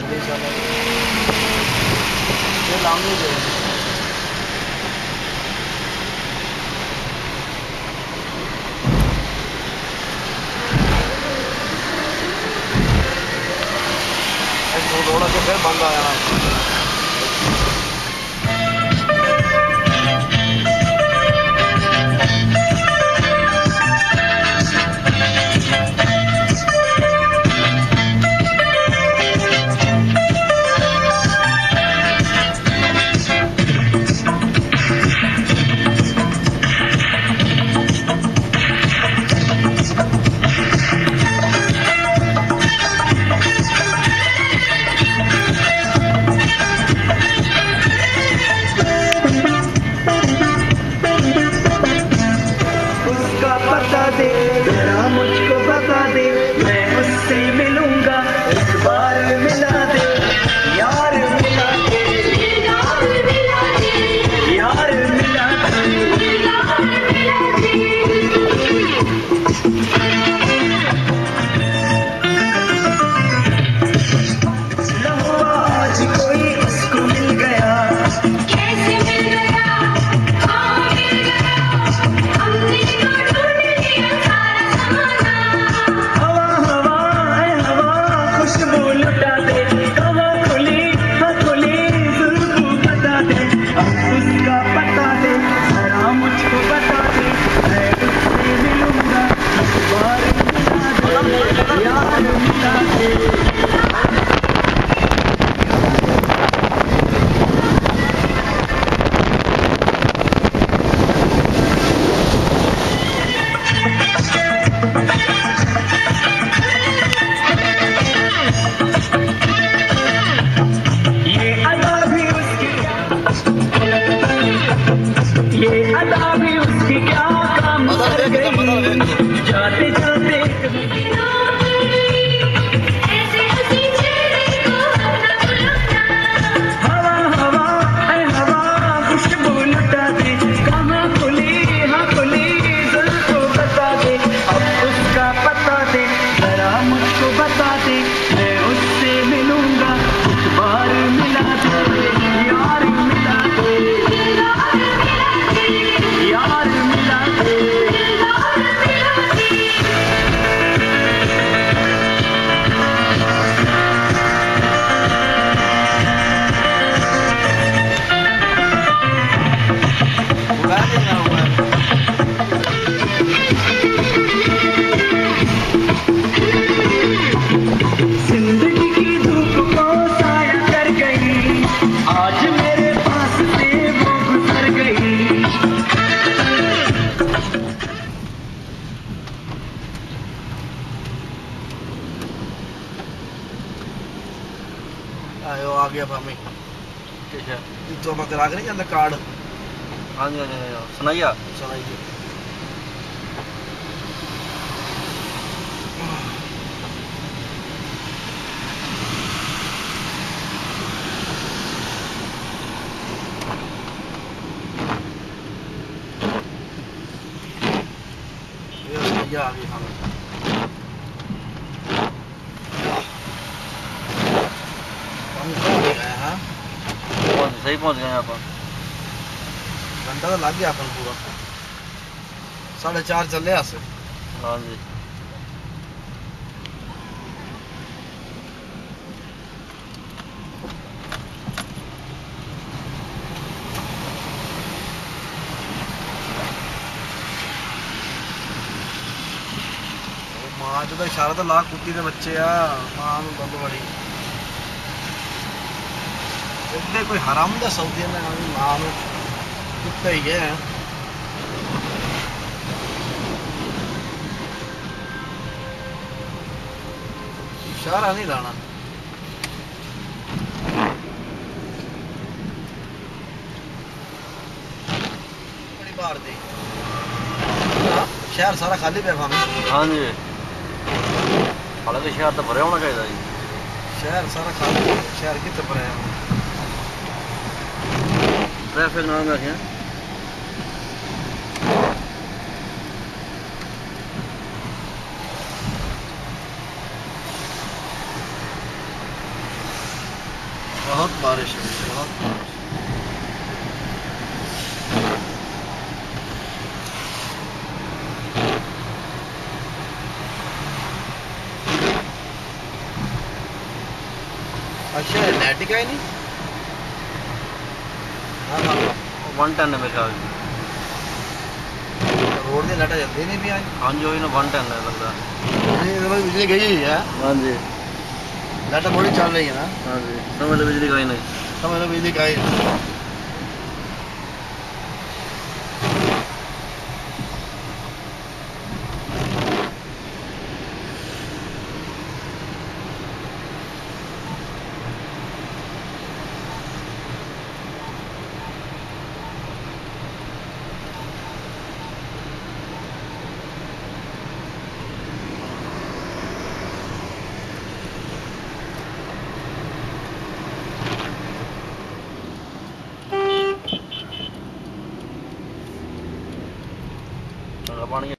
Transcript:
ये लाऊंगी जो थोड़ा तो फिर बंद आ जाना। आयो आ गया भामी ठीक है तो मैं करा के नहीं जाता कार्ड। हाँ जी सुनाइए सुनाइए। ये आ गई भामी सही पहुंच गए यहाँ पर। घंटा तो लग गया अपन पूरा 4:30 चले यहाँ से। हाँ जी मां जो इशारा तो ला कुत्ती के बच्चे आ मां बंद बड़ी इतने कोई हराम दा सऊदी में नाम कुत्ते ही है। इशारा नहीं लाना बड़ी बार दी शहर सारा खाली पे भाभी। हाँ जी हालांकि शहर तो भरे होना चाहिए जी। शहर सारा खाली शहर कितने भरे हैं ट्रैफिक नाम है बहुत बारिश है, बहुत बारिश। अच्छा नेट का ही नहीं। हाँ हाँ 110 है मेरे ख्याल से। रोड से लाइट जल्दी नहीं भी आज। हाँ जी वही ना 110 है लग रहा है। बिजली गई ही है। हाँ जी लाइट बड़ी चल रही है ना। हाँ जी समझ लो बिजली गई नहीं। समझ लो बिजली गई। पानी